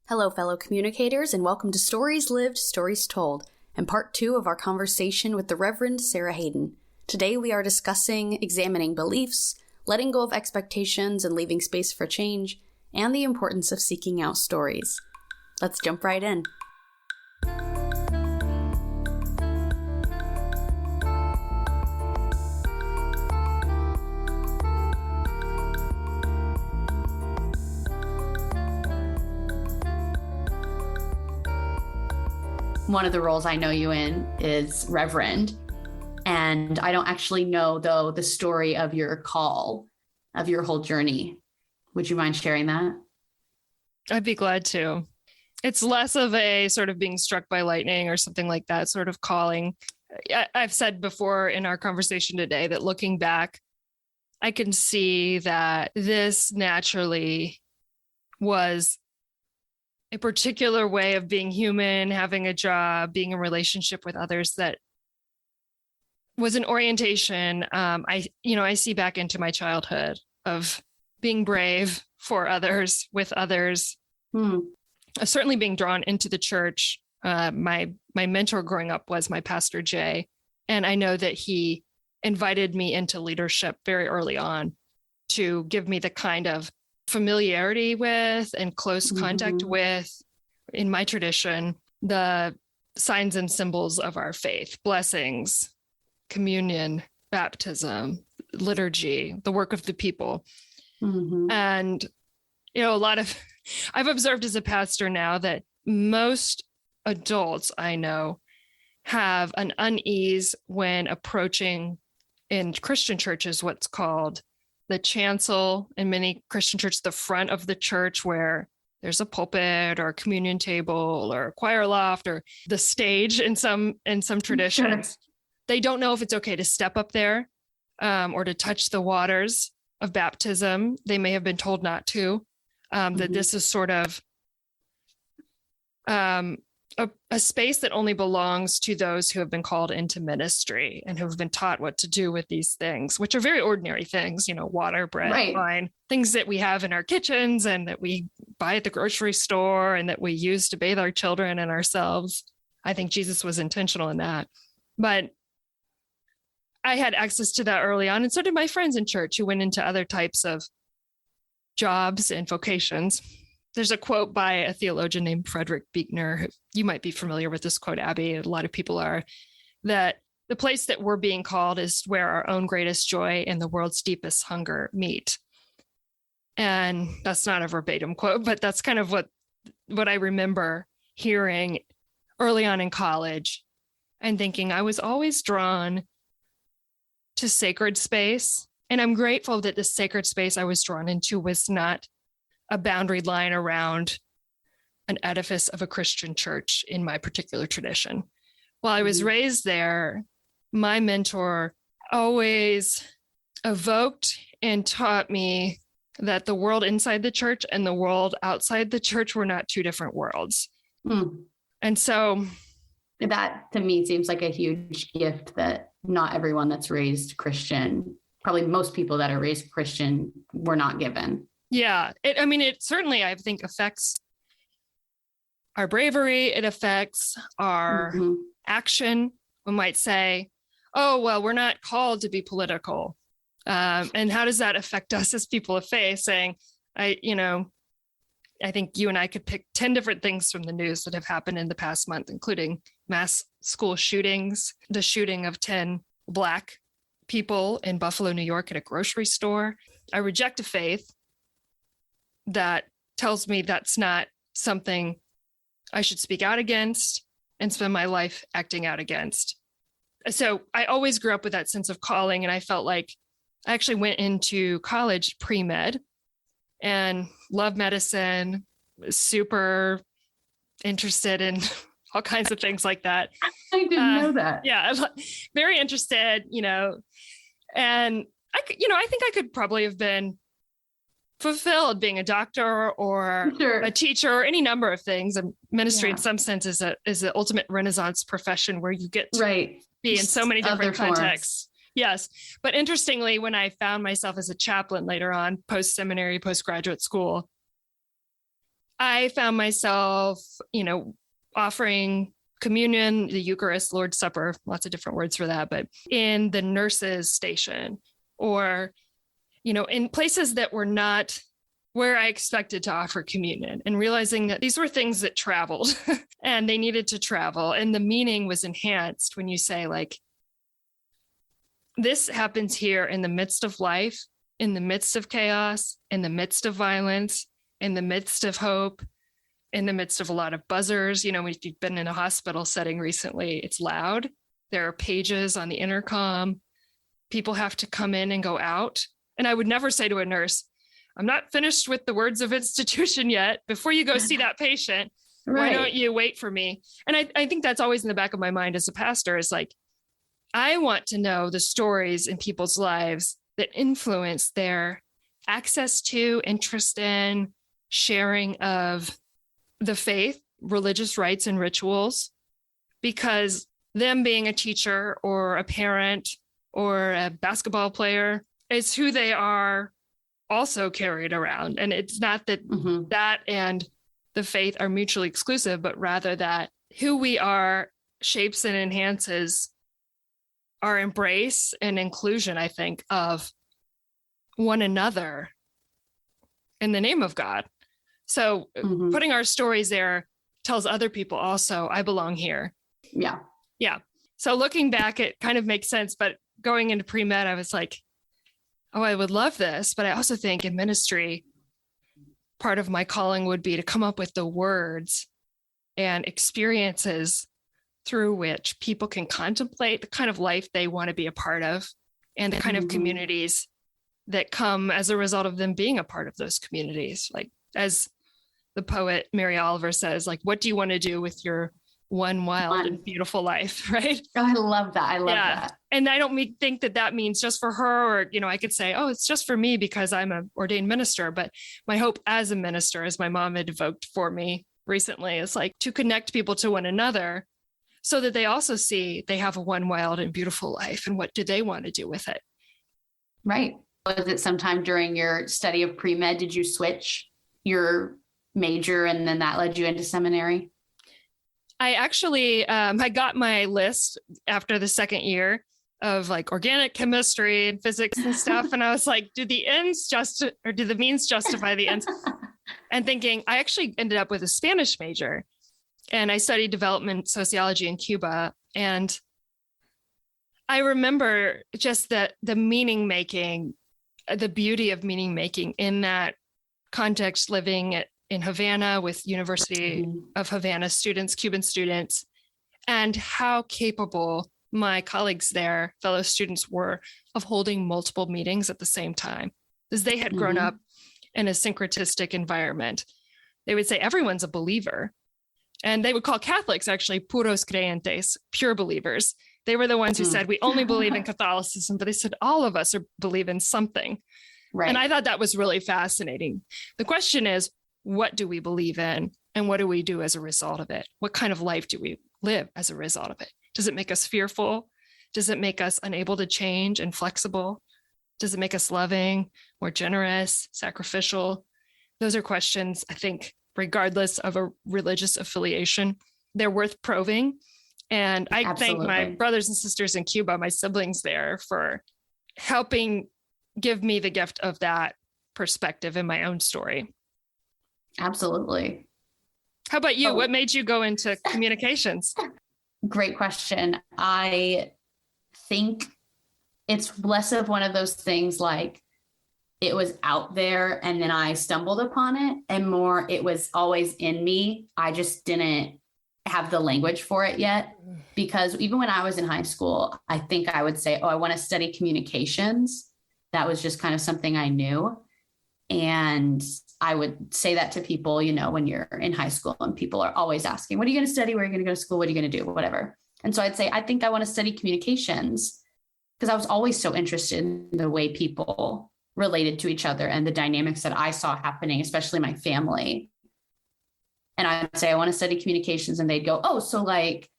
Hello, fellow communicators, and welcome to Stories Lived, Stories Told, and part 2 of our conversation with the Reverend Sara Hayden. Today we are discussing examining beliefs, letting go of expectations and leaving space for change, and the importance of seeking out stories. Let's jump right in. One of the roles I know you in is Reverend, and I don't actually know, though, the story of your call, of your whole journey. Would you mind sharing that? I'd be glad to. It's less of a sort of being struck by lightning or something like that sort of calling. I've said before in our conversation today that looking back, I can see that this naturally was a particular way of being human, having a job, being in relationship with others that was an orientation. I see back into my childhood of being brave for others, with others, certainly being drawn into the church. My mentor growing up was my pastor, Jay, and I know that he invited me into leadership very early on to give me the kind of familiarity with and close contact with, in my tradition, the signs and symbols of our faith, blessings, communion, baptism, liturgy, the work of the people. And, I've observed as a pastor now that most adults I know have an unease when approaching in Christian churches what's called the chancel. In many Christian churches, the front of the church where there's a pulpit or a communion table or a choir loft, or the stage in some traditions. Sure. They don't know if it's okay to step up there or to touch the waters of baptism. They may have been told not to, that this is sort of a space that only belongs to those who have been called into ministry and who have been taught what to do with these things, which are very ordinary things, water, bread, wine, things that we have in our kitchens and that we buy at the grocery store and that we use to bathe our children and ourselves. I think Jesus was intentional in that. But I had access to that early on, and so did my friends in church who went into other types of jobs and vocations. There's a quote by a theologian named Frederick Buechner. You might be familiar with this quote, Abbie. A lot of people are. That the place that we're being called is where our own greatest joy and the world's deepest hunger meet. And that's not a verbatim quote, but that's kind of what I remember hearing early on in college and thinking I was always drawn to sacred space. And I'm grateful that the sacred space I was drawn into was not a boundary line around an edifice of a Christian church in my particular tradition. While I was raised there, my mentor always evoked and taught me that the world inside the church and the world outside the church were not two different worlds. And so that to me seems like a huge gift that not everyone that's raised Christian, probably most people that are raised Christian, were not given. Yeah. It certainly, I think, affects our bravery. It affects our action. We might say, oh, well, we're not called to be political. And how does that affect us as people of faith? Saying, I think you and I could pick 10 different things from the news that have happened in the past month, including mass school shootings, the shooting of 10 Black people in Buffalo, New York at a grocery store. I reject a faith that tells me that's not something I should speak out against and spend my life acting out against. So I always grew up with that sense of calling, and I felt like I actually went into college pre-med and loved medicine, was super interested in all kinds of things like that. I didn't know that. Yeah, very interested, and I think I could probably have been fulfilled being a doctor or a teacher or any number of things. And ministry in some sense is the ultimate Renaissance profession where you get to be in so many different contexts. Yes. But interestingly, when I found myself as a chaplain later on, post-seminary, postgraduate school, I found myself, offering communion, the Eucharist, Lord's Supper, lots of different words for that, but in the nurses' station or, in places that were not where I expected to offer communion, and realizing that these were things that traveled and they needed to travel. And the meaning was enhanced when you say, like, this happens here in the midst of life, in the midst of chaos, in the midst of violence, in the midst of hope, in the midst of a lot of buzzers. If you've been in a hospital setting recently, it's loud. There are pages on the intercom. People have to come in and go out. And I would never say to a nurse, I'm not finished with the words of institution yet. Before you go see that patient, Why don't you wait for me? And I think that's always in the back of my mind as a pastor, is like, I want to know the stories in people's lives that influence their access to, interest in, sharing of the faith, religious rites and rituals, because them being a teacher or a parent or a basketball player is who they are also carried around. And it's not that that and the faith are mutually exclusive, but rather that who we are shapes and enhances our embrace and inclusion, I think, of one another in the name of God. So putting our stories there tells other people also, I belong here. Yeah. Yeah. So looking back, it kind of makes sense. But going into pre-med, I was like, oh, I would love this. But I also think in ministry, part of my calling would be to come up with the words and experiences through which people can contemplate the kind of life they want to be a part of and the kind of communities that come as a result of them being a part of those communities. Like, as the poet Mary Oliver says, like, what do you want to do with your one wild and beautiful life, right? Oh, I love that. I love that. And I don't think that means just for her, or, I could say, oh, it's just for me because I'm an ordained minister. But my hope as a minister, as my mom had evoked for me recently, is like to connect people to one another so that they also see they have a one wild and beautiful life, and what do they want to do with it? Right. Was it sometime during your study of pre-med, did you switch your major and then that led you into seminary? I actually, I got my list after the second year of like organic chemistry and physics and stuff. And I was like, do the means justify the ends? And thinking, I actually ended up with a Spanish major, and I studied development sociology in Cuba. And I remember just the meaning making, the beauty of meaning making in that context, living in Havana with University of Havana students, Cuban students, and how capable my colleagues there, fellow students, were of holding multiple meetings at the same time, because they had grown up in a syncretistic environment. They would say everyone's a believer. And they would call Catholics actually puros creyentes, pure believers. They were the ones who said, we only believe in Catholicism, but they said all of us believe in something. Right. And I thought that was really fascinating. The question is, what do we believe in? And what do we do as a result of it? What kind of life do we live as a result of it? Does it make us fearful? Does it make us unable to change and flexible? Does it make us loving, more generous, sacrificial? Those are questions, I think, regardless of a religious affiliation, they're worth probing. And I thank my brothers and sisters in Cuba, my siblings there, for helping give me the gift of that perspective in my own story. Absolutely. How about you? What made you go into communications? Great question. I think it's less of one of those things like it was out there and then I stumbled upon it, and more it was always in me. I just didn't have the language for it yet, because even when I was in high school, I think I would say, oh, I want to study communications. That was just kind of something I knew. And I would say that to people, when you're in high school and people are always asking, what are you going to study? Where are you going to go to school? What are you going to do? Whatever. And so I'd say, I think I want to study communications, because I was always so interested in the way people related to each other and the dynamics that I saw happening, especially my family. And I'd say, I want to study communications. And they'd go, oh, so like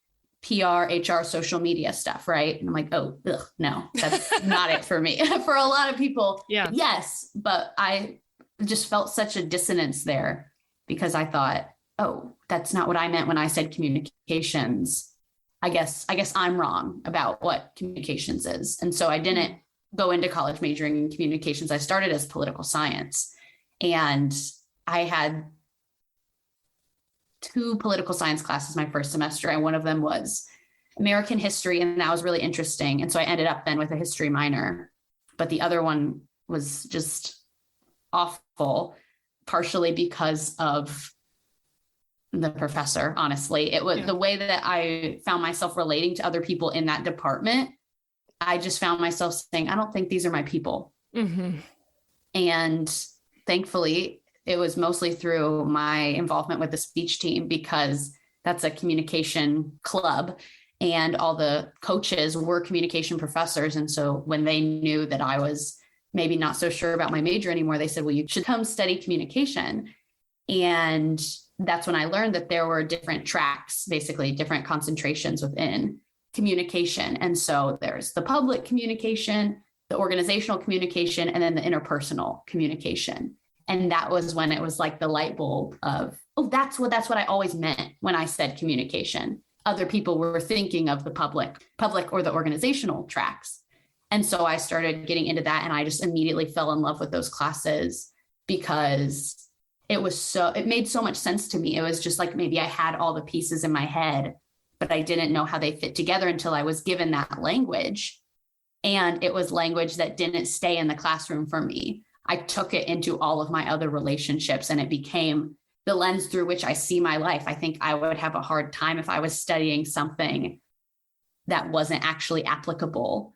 PR, HR, social media stuff, right? And I'm like, oh, no, that's not it for me. For a lot of people, yes, but I just felt such a dissonance there. because I thought, oh, that's not what I meant when I said communications. I guess I'm wrong about what communications is. And so I didn't go into college majoring in communications. I started as political science, and I had 2 political science classes my first semester. And one of them was American history. And that was really interesting. And so I ended up then with a history minor, but the other one was just awful, partially because of the professor. Honestly, it was the way that I found myself relating to other people in that department. I just found myself saying, I don't think these are my people. Mm-hmm. And thankfully, it was mostly through my involvement with the speech team, because that's a communication club and all the coaches were communication professors. And so when they knew that I was maybe not so sure about my major anymore, they said, well, you should come study communication. And that's when I learned that there were different tracks, basically different concentrations within communication. And so there's the public communication, the organizational communication, and then the interpersonal communication. And that was when it was like the light bulb of, oh, that's what I always meant when I said communication. Other people were thinking of the public or the organizational tracks. And so I started getting into that, and I just immediately fell in love with those classes because it made so much sense to me. It was just like maybe I had all the pieces in my head, but I didn't know how they fit together until I was given that language. And it was language that didn't stay in the classroom for me. I took it into all of my other relationships, and it became the lens through which I see my life. I think I would have a hard time if I was studying something that wasn't actually applicable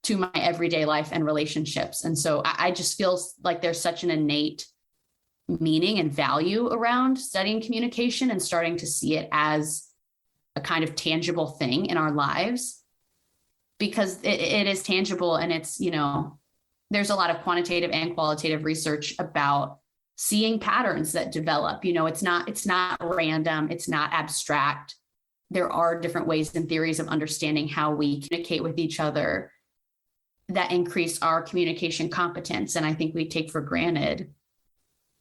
to my everyday life and relationships. And so I just feel like there's such an innate meaning and value around studying communication and starting to see it as a kind of tangible thing in our lives, because it is tangible. And it's, there's a lot of quantitative and qualitative research about seeing patterns that develop. It's not random. It's not abstract. There are different ways and theories of understanding how we communicate with each other that increase our communication competence. And I think we take for granted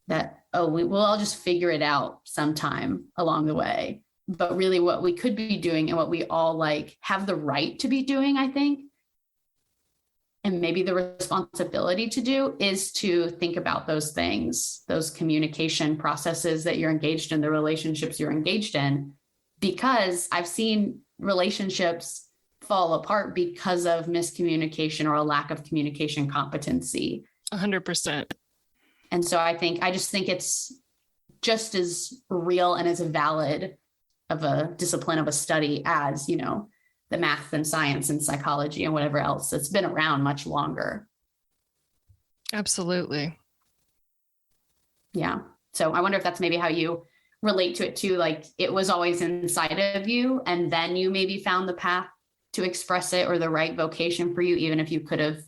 that, we'll all just figure it out sometime along the way. But really what we could be doing, and what we all have the right to be doing, I think, and maybe the responsibility to do, is to think about those things, those communication processes that you're engaged in, the relationships you're engaged in, because I've seen relationships fall apart because of miscommunication or a lack of communication competency. 100%. And so I just think it's just as real and as valid of a discipline of a study as, the math and science and psychology and whatever else that's been around much longer. Absolutely. Yeah. So I wonder if that's maybe how you relate to it too. It was always inside of you, and then you maybe found the path to express it, or the right vocation for you, even if you could have,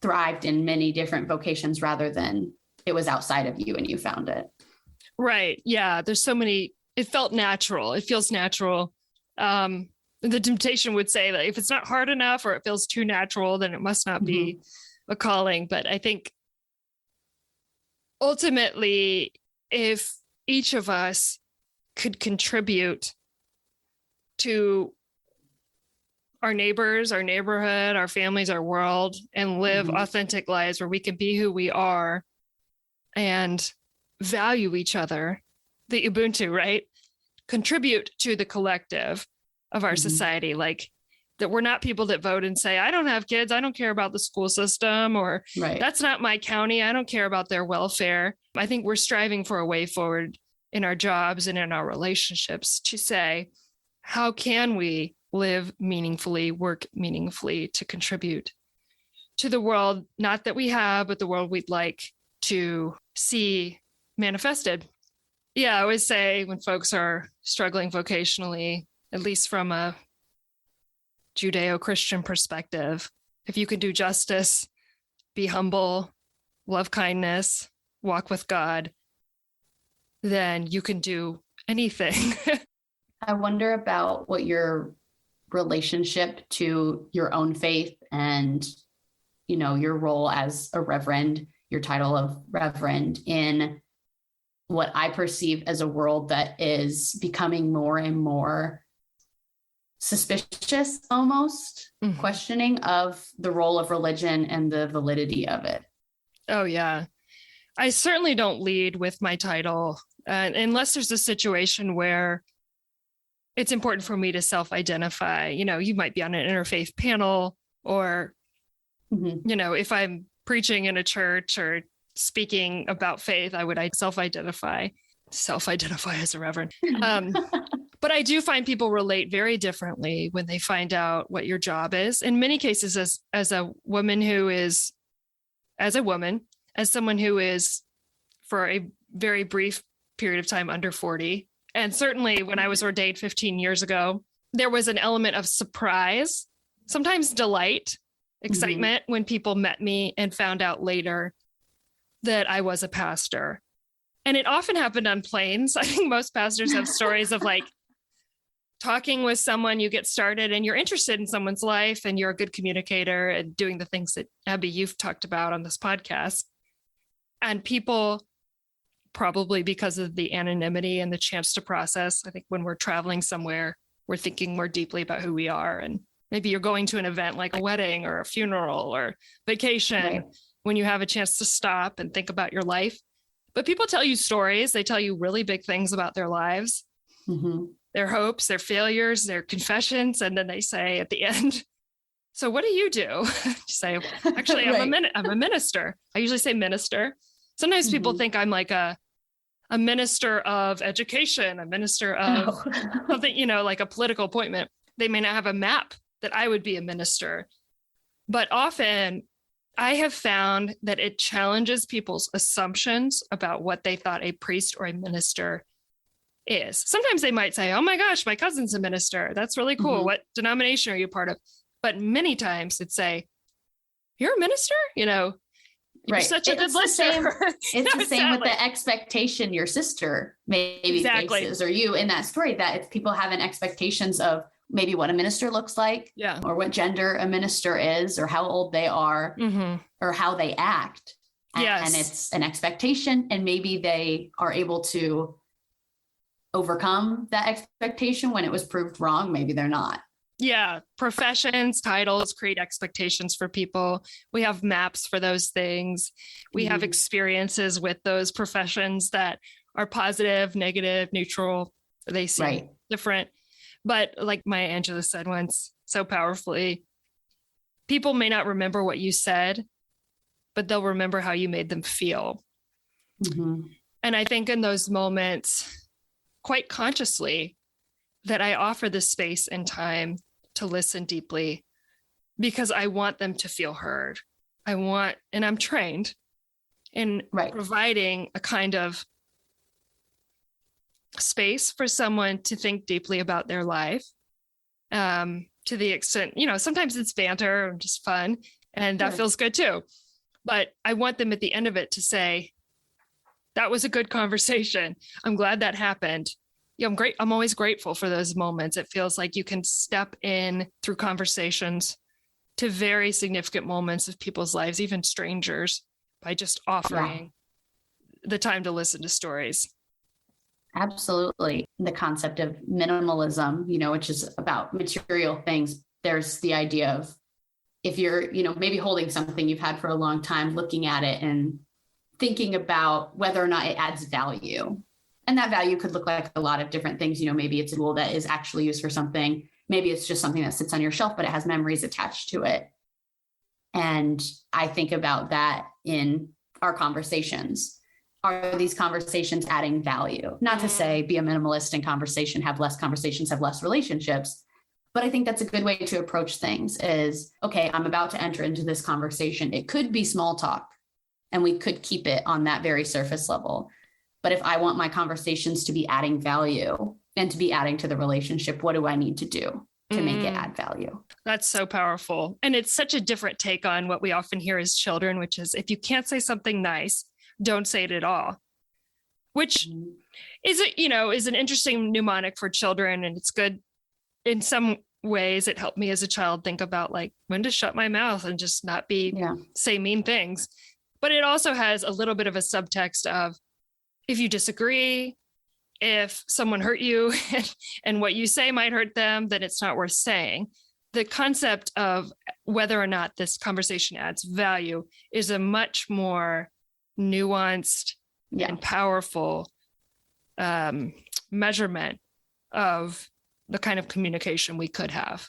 thrived in many different vocations rather than it was outside of you and you found it. Right. Yeah. There's so many, it felt natural. It feels natural. The temptation would say that if it's not hard enough or it feels too natural, then it must not be a calling. But I think ultimately, if each of us could contribute to our neighbors, our neighborhood, our families, our world, and live authentic lives where we can be who we are and value each other, the Ubuntu, right? Contribute to the collective of our society, that we're not people that vote and say, I don't have kids, I don't care about the school system, or that's not my county, I don't care about their welfare. I think we're striving for a way forward in our jobs and in our relationships to say, how can we live meaningfully, work meaningfully to contribute to the world, not that we have, but the world we'd like to see manifested. Yeah, I always say when folks are struggling vocationally, at least from a Judeo-Christian perspective, if you can do justice, be humble, love kindness, walk with God, then you can do anything. I wonder about what your relationship to your own faith and, your role as a reverend, your title of reverend, in what I perceive as a world that is becoming more and more suspicious, almost questioning of the role of religion and the validity of it. Oh, yeah. I certainly don't lead with my title unless there's a situation where it's important for me to self-identify. You know, you might be on an interfaith panel or, you know, if I'm preaching in a church or speaking about faith, I would self-identify as a reverend. But I do find people relate very differently when they find out what your job is. In many cases, as a woman as someone who is for a very brief period of time under 40. And certainly when I was ordained 15 years ago, there was an element of surprise, sometimes delight, excitement when people met me and found out later that I was a pastor. And it often happened on planes. I think most pastors have stories of like talking with someone, you get started and you're interested in someone's life and you're a good communicator and doing the things that Abbie, you've talked about on this podcast. And people, probably because of the anonymity and the chance to process, I think when we're traveling somewhere, we're thinking more deeply about who we are. And maybe you're going to an event like a wedding or a funeral or vacation, when you have a chance to stop and think about your life. But people tell you stories. They tell you really big things about their lives, their hopes, their failures, their confessions. And then they say at the end, so what do? You say, actually, I'm a minister. I usually say minister. Sometimes people think I'm like a minister of education, a minister of something, you know, like a political appointment. They may not have a map that I would be a minister. But often I have found that it challenges people's assumptions about what they thought a priest or a minister is. Sometimes they might say, oh my gosh, my cousin's a minister. That's really cool. What denomination are you part of? But many times it'd say, you're a minister? You know, you're such a good listener. It's the same with the expectation your sister maybe faces, or you in that story, that if people have an expectations of maybe what a minister looks like, or what gender a minister is, or how old they are, or how they act. And it's an expectation, and maybe they are able to overcome that expectation when it was proved wrong. Maybe they're not. Yeah. Professions, titles create expectations for people. We have maps for those things. We have experiences with those professions that are positive, negative, neutral. They seem different. But like Maya Angelou said once so powerfully, people may not remember what you said, but they'll remember how you made them feel. And I think in those moments, quite consciously, that I offer the space and time to listen deeply because I want them to feel heard. And I'm trained in providing a kind of space for someone to think deeply about their life, to the extent, you know, sometimes it's banter and just fun, and that feels good too. But I want them at the end of it to say, that was a good conversation. I'm glad that happened. Yeah, I'm always grateful for those moments. It feels like you can step in through conversations to very significant moments of people's lives, even strangers, by just offering the time to listen to stories. Absolutely. The concept of minimalism, you know, which is about material things. There's the idea of, if you're, you know, maybe holding something you've had for a long time, looking at it and thinking about whether or not it adds value. And that value could look like a lot of different things. You know, maybe it's a tool that is actually used for something. Maybe it's just something that sits on your shelf, but it has memories attached to it. And I think about that in our conversations. Are these conversations adding value? Not to say be a minimalist in conversation, have less conversations, have less relationships. But I think that's a good way to approach things is, okay, I'm about to enter into this conversation. It could be small talk, and we could keep it on that very surface level. But if I want my conversations to be adding value and to be adding to the relationship, what do I need to do to make it add value? That's so powerful. And it's such a different take on what we often hear as children, which is, if you can't say something nice, don't say it at all, which is an interesting mnemonic for children. And it's good. In some ways, it helped me as a child think about like when to shut my mouth and just not say mean things. But it also has a little bit of a subtext of, if you disagree, if someone hurt you and what you say might hurt them, then it's not worth saying. The concept of whether or not this conversation adds value is a much more nuanced and powerful measurement of the kind of communication we could have.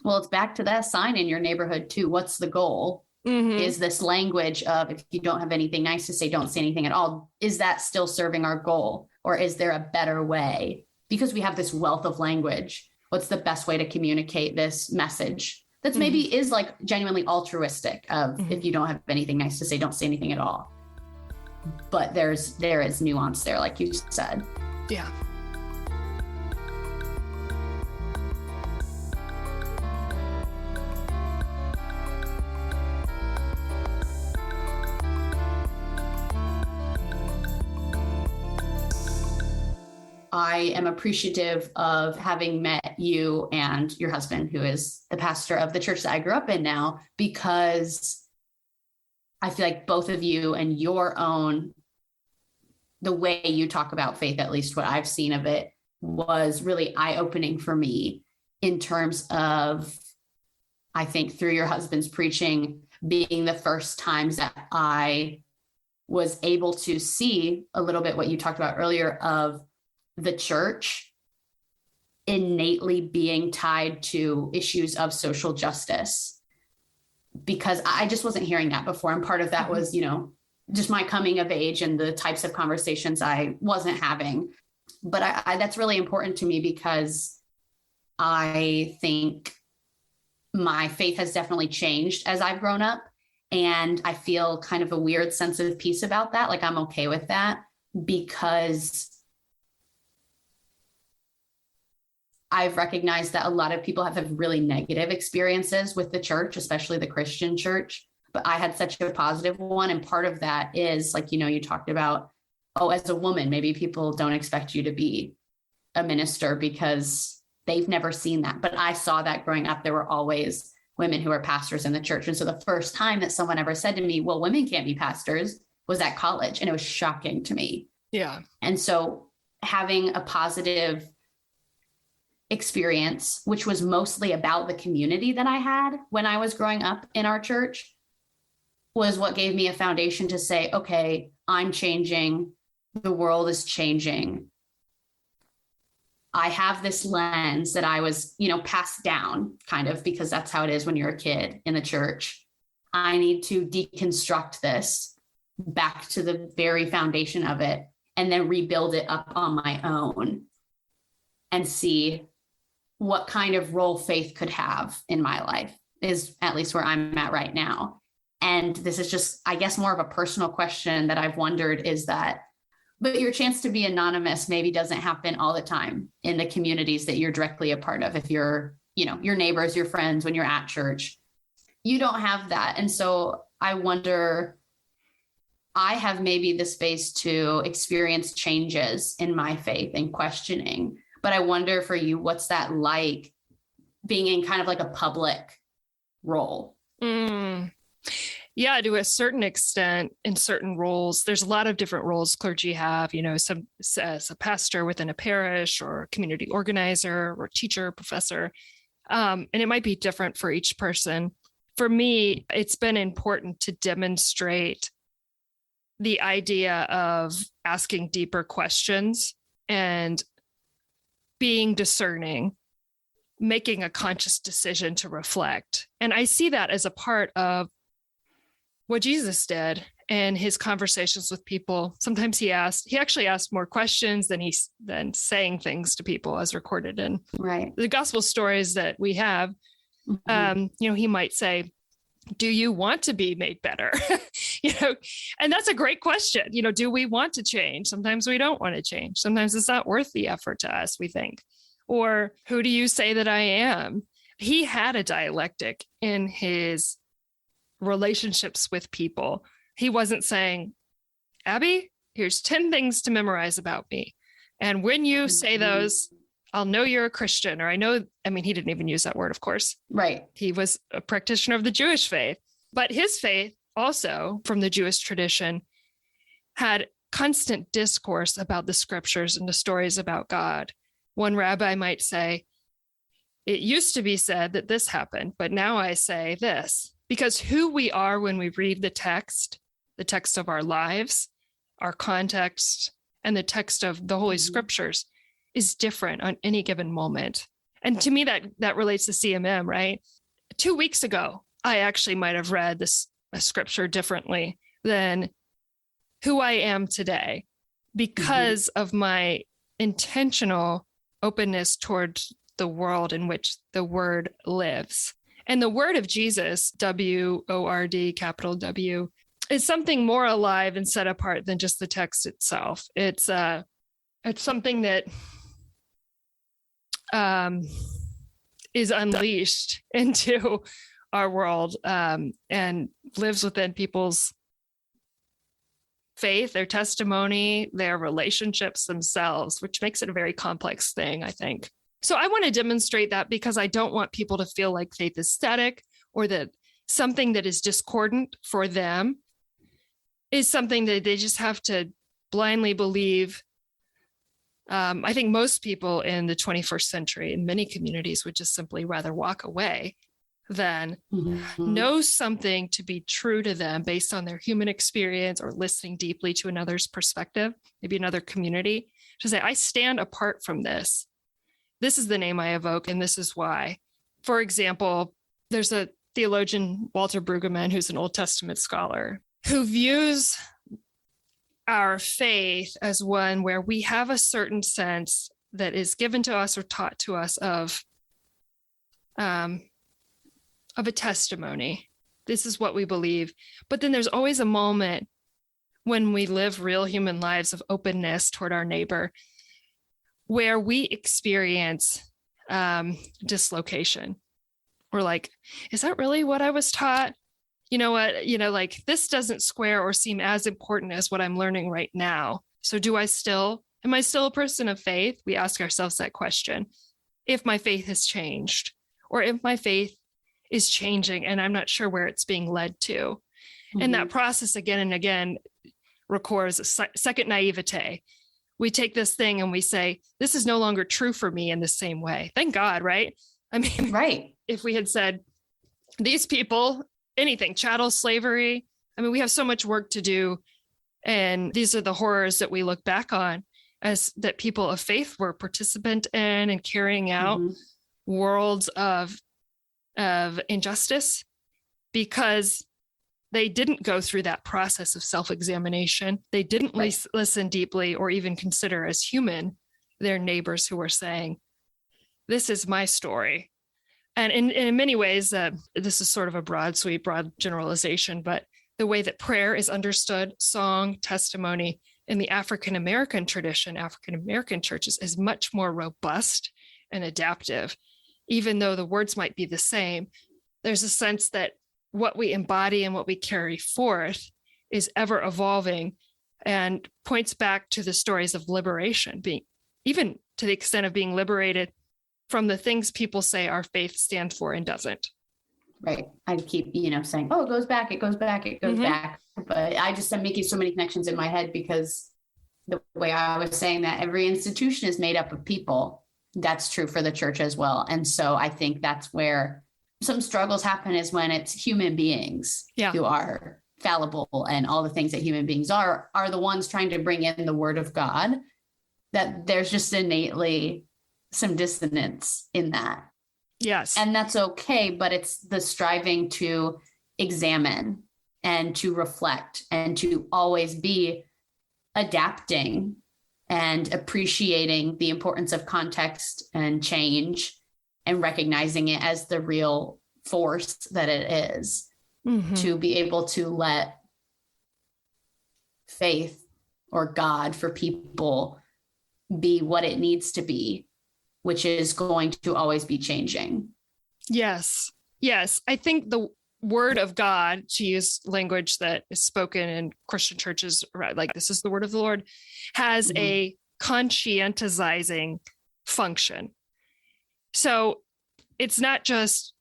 Well, it's back to that sign in your neighborhood too. What's the goal? Mm-hmm. Is this language of, if you don't have anything nice to say, don't say anything at all. Is that still serving our goal? Or is there a better way? Because we have this wealth of language. What's the best way to communicate this message? That's maybe is like genuinely altruistic of, if you don't have anything nice to say, don't say anything at all. But there is nuance there, like you said. Yeah. I am appreciative of having met you and your husband, who is the pastor of the church that I grew up in now, because I feel like both of you and your own, the way you talk about faith, at least what I've seen of it, was really eye-opening for me in terms of, I think through your husband's preaching being the first times that I was able to see a little bit what you talked about earlier of the church innately being tied to issues of social justice, because I just wasn't hearing that before. And part of that was, just my coming of age and the types of conversations I wasn't having. But I that's really important to me, because I think my faith has definitely changed as I've grown up. And I feel kind of a weird sense of peace about that. Like, I'm okay with that, because I've recognized that a lot of people have had really negative experiences with the church, especially the Christian church. But I had such a positive one. And part of that is, like, you talked about, as a woman, maybe people don't expect you to be a minister because they've never seen that. But I saw that growing up. There were always women who were pastors in the church. And so the first time that someone ever said to me, well, women can't be pastors, was at college. And it was shocking to me. Yeah. And so having a positive experience, which was mostly about the community that I had when I was growing up in our church, was what gave me a foundation to say, okay, I'm changing. The world is changing. I have this lens that I was, passed down, kind of, because that's how it is when you're a kid in the church. I need to deconstruct this back to the very foundation of it, and then rebuild it up on my own and see what kind of role faith could have in my life, is at least where I'm at right now. And this is just, I guess, more of a personal question that I've wondered, is that, but your chance to be anonymous maybe doesn't happen all the time in the communities that you're directly a part of. If you're, your neighbors, your friends, when you're at church, you don't have that. And so I wonder, I have maybe the space to experience changes in my faith and questioning. But I wonder for you, what's that like, being in kind of like a public role? Yeah, to a certain extent, in certain roles. There's a lot of different roles clergy have, some as a pastor within a parish, or a community organizer, or teacher, professor. And it might be different for each person. For me, it's been important to demonstrate the idea of asking deeper questions and being discerning, making a conscious decision to reflect. And I see that as a part of what Jesus did in his conversations with people. Sometimes he actually asked more questions than saying things to people, as recorded in the gospel stories that we have. He might say, do you want to be made better? And that's a great question. Do we want to change? Sometimes we don't want to change. Sometimes it's not worth the effort to us, we think. Or who do you say that I am? He had a dialectic in his relationships with people. He wasn't saying, Abbie, here's 10 things to memorize about me. And when you say those, I'll know you're a Christian, or he didn't even use that word, of course. Right. He was a practitioner of the Jewish faith, but his faith also from the Jewish tradition had constant discourse about the scriptures and the stories about God. One rabbi might say, it used to be said that this happened, but now I say this. Because who we are when we read the text of our lives, our context, and the text of the Holy Scriptures is different on any given moment. And to me, that relates to CMM, right? 2 weeks ago, I actually might have read a scripture differently than who I am today because of my intentional openness towards the world in which the word lives. And the word of Jesus, W-O-R-D, capital W, is something more alive and set apart than just the text itself. It's something that is unleashed into our world and lives within people's faith, their testimony, their relationships themselves, which makes it a very complex thing, I think. So I want to demonstrate that because I don't want people to feel like faith is static or that something that is discordant for them is something that they just have to blindly believe. I think most people in the 21st century in many communities would just simply rather walk away than know something to be true to them based on their human experience or listening deeply to another's perspective, maybe another community, to say, I stand apart from this. This is the name I evoke, and this is why. For example, there's a theologian, Walter Brueggemann, who's an Old Testament scholar, who views our faith as one where we have a certain sense that is given to us or taught to us of a testimony. This is what we believe. But then there's always a moment when we live real human lives of openness toward our neighbor, where we experience dislocation. We're like, is that really what I was taught? You know what, like this doesn't square or seem as important as what I'm learning right now. So am I still a person of faith? We ask ourselves that question. If my faith has changed, or if my faith is changing and I'm not sure where it's being led to. And that process again and again requires a second naivete. We take this thing and we say, this is no longer true for me in the same way. Thank God, right? I mean, right. If we had said, these people, anything, chattel slavery, I mean, we have so much work to do. And these are the horrors that we look back on as that people of faith were participant in and carrying out worlds of injustice because they didn't go through that process of self-examination. They didn't listen deeply or even consider as human their neighbors who were saying, this is my story. And in many ways, this is sort of a broad generalization, but the way that prayer is understood, song, testimony in the African-American tradition, African-American churches is much more robust and adaptive. Even though the words might be the same, there's a sense that what we embody and what we carry forth is ever evolving and points back to the stories of liberation, being even to the extent of being liberated from the things people say our faith stands for and doesn't. Right. I keep, saying, oh, it goes back. But I'm making so many connections in my head because the way I was saying that every institution is made up of people. That's true for the church as well. And so I think that's where some struggles happen is when it's human beings who are fallible and all the things that human beings are the ones trying to bring in the word of God, that there's just innately some dissonance in that. Yes. And that's okay, but it's the striving to examine and to reflect and to always be adapting and appreciating the importance of context and change and recognizing it as the real force that it is, to be able to let faith or God for people be what it needs to be, which is going to always be changing. Yes. Yes. I think the word of God, to use language that is spoken in Christian churches, like this is the word of the Lord, has a conscientizing function. So it's not just,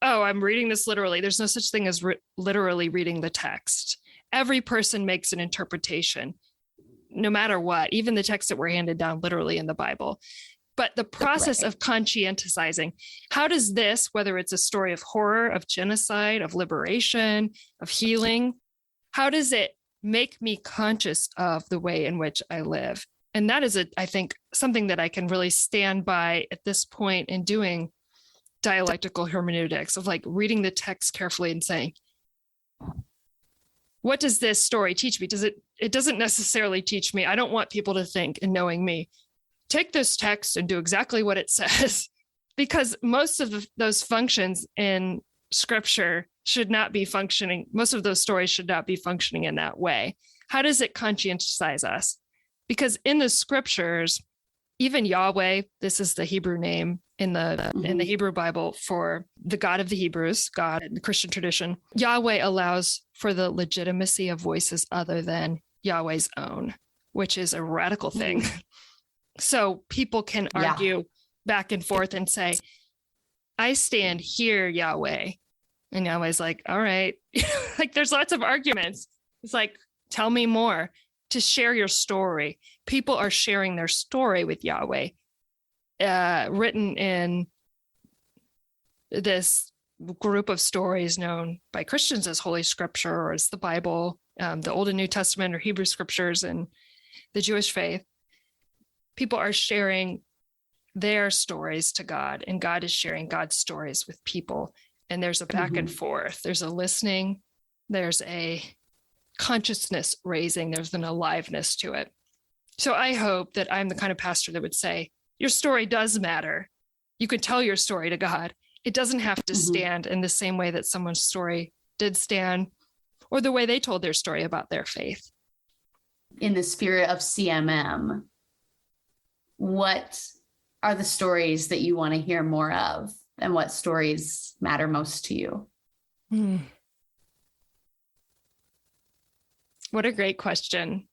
oh, I'm reading this literally. There's no such thing as literally reading the text. Every person makes an interpretation no matter what, even the texts that were handed down literally in the Bible. But the process of conscientizing, how does this, whether it's a story of horror, of genocide, of liberation, of healing, how does it make me conscious of the way in which I live? And that is, I think, something that I can really stand by at this point in doing dialectical hermeneutics, of like reading the text carefully and saying, what does this story teach me? It doesn't necessarily teach me. I don't want people to think, in knowing me, take this text and do exactly what it says, because most of those functions in scripture should not be functioning. Most of those stories should not be functioning in that way. How does it conscientize us? Because in the scriptures, even Yahweh, this is the Hebrew name in the Hebrew Bible for the God of the Hebrews, God in the Christian tradition, Yahweh allows for the legitimacy of voices other than Yahweh's own, which is a radical thing. So people can argue back and forth and say, I stand here, Yahweh. And Yahweh's like, all right. Like there's lots of arguments. It's like, tell me more. To share your story. People are sharing their story with Yahweh, written in this group of stories known by Christians as Holy Scripture, or as the Bible, the Old and New Testament, or Hebrew Scriptures, and the Jewish faith. People are sharing their stories to God, and God is sharing God's stories with people. And there's a back and forth. There's a listening. There's a consciousness raising. There's an aliveness to it. So I hope that I'm the kind of pastor that would say, your story does matter. You can tell your story to God. It doesn't have to stand in the same way that someone's story did stand, or the way they told their story about their faith. In the spirit of CMM, what are the stories that you want to hear more of, and what stories matter most to you? What a great question.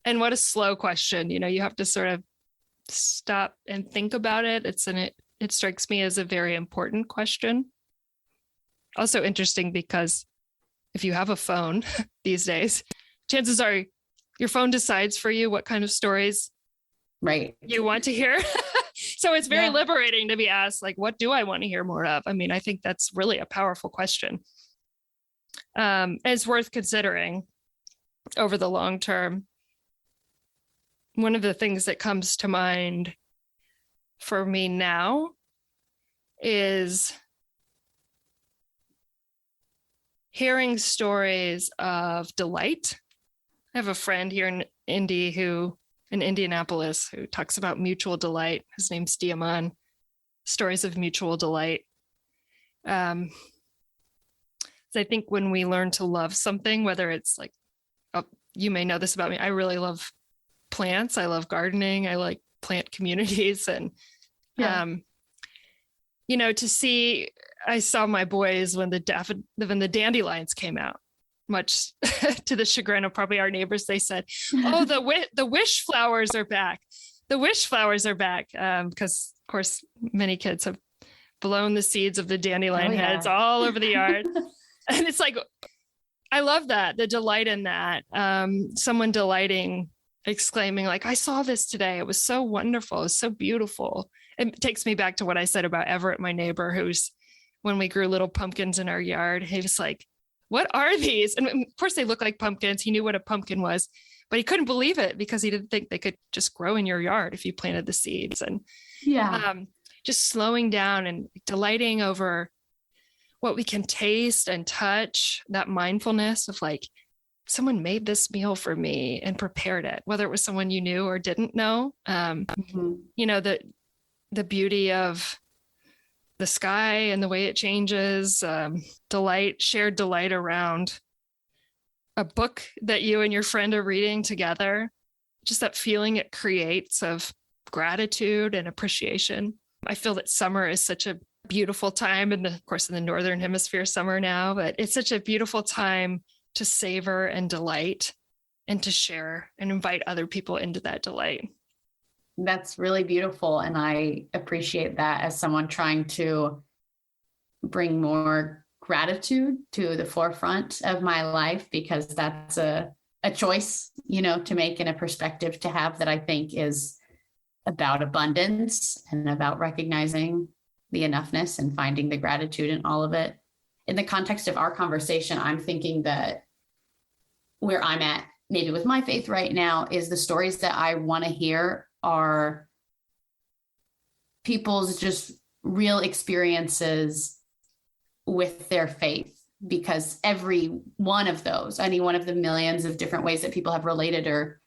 And what a slow question. You know, you have to sort of stop and think about it. It strikes me as a very important question. Also interesting because if you have a phone these days, chances are your phone decides for you what kind of stories you want to hear. So it's very liberating to be asked, like, what do I want to hear more of? I mean, I think that's really a powerful question. It's worth considering over the long term. One of the things that comes to mind for me now is hearing stories of delight. I have a friend here in Indianapolis who talks about mutual delight. His name's Diamond. Stories of mutual delight. So I think when we learn to love something, whether it's like, you may know this about me, I really love plants. I love gardening. I like plant communities. And, I saw my boys when the dandelions came out, much to the chagrin of probably our neighbors. They said, oh, the wish flowers are back. The wish flowers are back. Because of course, many kids have blown the seeds of the dandelion heads all over the yard. And it's like, I love that, the delight in that. Someone delighting, exclaiming like, I saw this today. It was so wonderful. It was so beautiful. It takes me back to what I said about Everett, my neighbor, who's, when we grew little pumpkins in our yard, he was like, what are these? And of course they look like pumpkins. He knew what a pumpkin was, but he couldn't believe it because he didn't think they could just grow in your yard if you planted the seeds. And just slowing down and delighting over what we can taste and touch, that mindfulness of like, someone made this meal for me and prepared it, whether it was someone you knew or didn't know. The beauty of the sky and the way it changes, shared delight around a book that you and your friend are reading together, just that feeling it creates of gratitude and appreciation. I feel that summer is such a beautiful time, and of course in the Northern Hemisphere summer now, but it's such a beautiful time to savor and delight and to share and invite other people into that delight. That's really beautiful. And I appreciate that as someone trying to bring more gratitude to the forefront of my life, because that's a a choice, to make and a perspective to have that I think is about abundance and about recognizing the enoughness and finding the gratitude in all of it. In the context of our conversation, I'm thinking that where I'm at, maybe with my faith right now, is the stories that I want to hear are people's just real experiences with their faith, because every one of those, any one of the millions of different ways that people have related or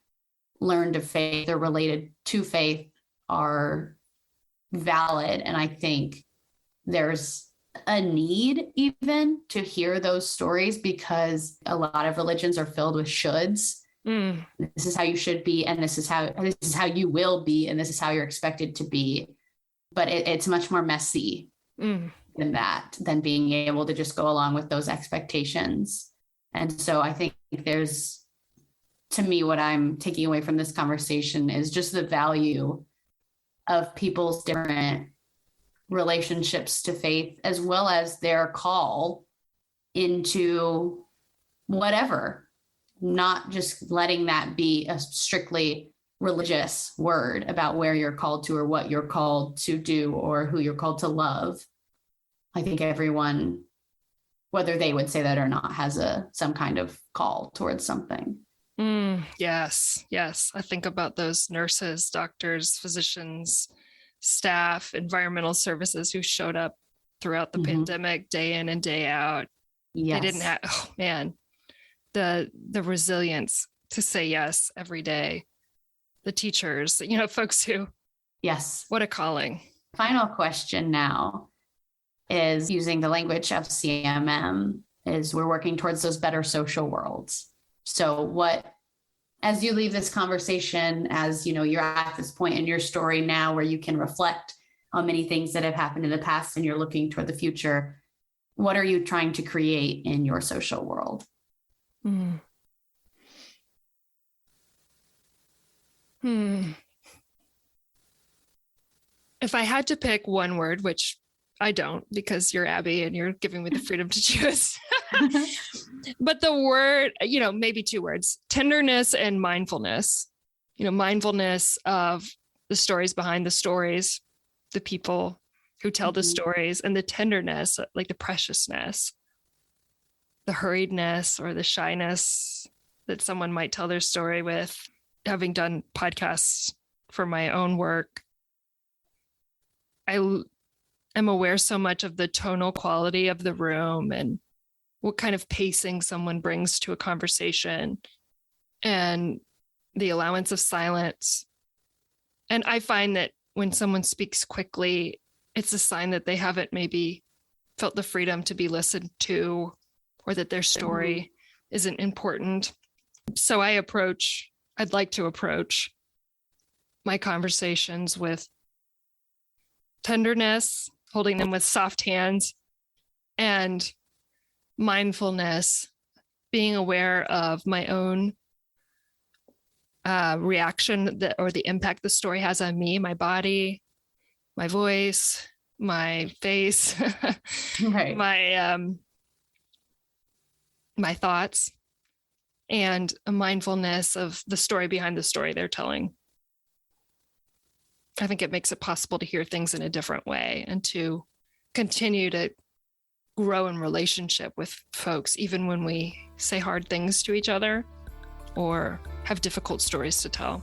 learned of faith or related to faith are valid. And I think there's a need even to hear those stories, because a lot of religions are filled with shoulds. This is how you should be, and this is how you will be, and this is how you're expected to be. But it's much more messy than that, than being able to just go along with those expectations. And so I think there's, to me, what I'm taking away from this conversation is just the value of people's different relationships to faith, as well as their call into whatever, not just letting that be a strictly religious word about where you're called to or what you're called to do or who you're called to love. I think everyone, whether they would say that or not, has some kind of call towards something. Yes. I think about those nurses, doctors, physicians, staff, environmental services who showed up throughout the pandemic, day in and day out. Yes. They didn't have, the resilience to say yes every day. The teachers, folks who, yes, what a calling. Final question now is, using the language of CMM, is we're working towards those better social worlds. So what, as you leave this conversation, as you're at this point in your story now where you can reflect on many things that have happened in the past and you're looking toward the future, what are you trying to create in your social world? If I had to pick one word, which I don't, because you're Abbie and you're giving me the freedom to choose, but the word, maybe two words: tenderness and mindfulness. Mindfulness of the stories behind the stories, the people who tell the stories, and the tenderness, like the preciousness, the hurriedness or the shyness that someone might tell their story with. Having done podcasts for my own work, I am aware so much of the tonal quality of the room and what kind of pacing someone brings to a conversation and the allowance of silence. And I find that when someone speaks quickly, it's a sign that they haven't maybe felt the freedom to be listened to, or that their story isn't important. So I'd like to approach my conversations with tenderness, holding them with soft hands, and mindfulness, being aware of my own reaction or the impact the story has on me, my body, my voice, my face, right. my thoughts, and a mindfulness of the story behind the story they're telling. I think it makes it possible to hear things in a different way and to continue to grow in relationship with folks, even when we say hard things to each other or have difficult stories to tell.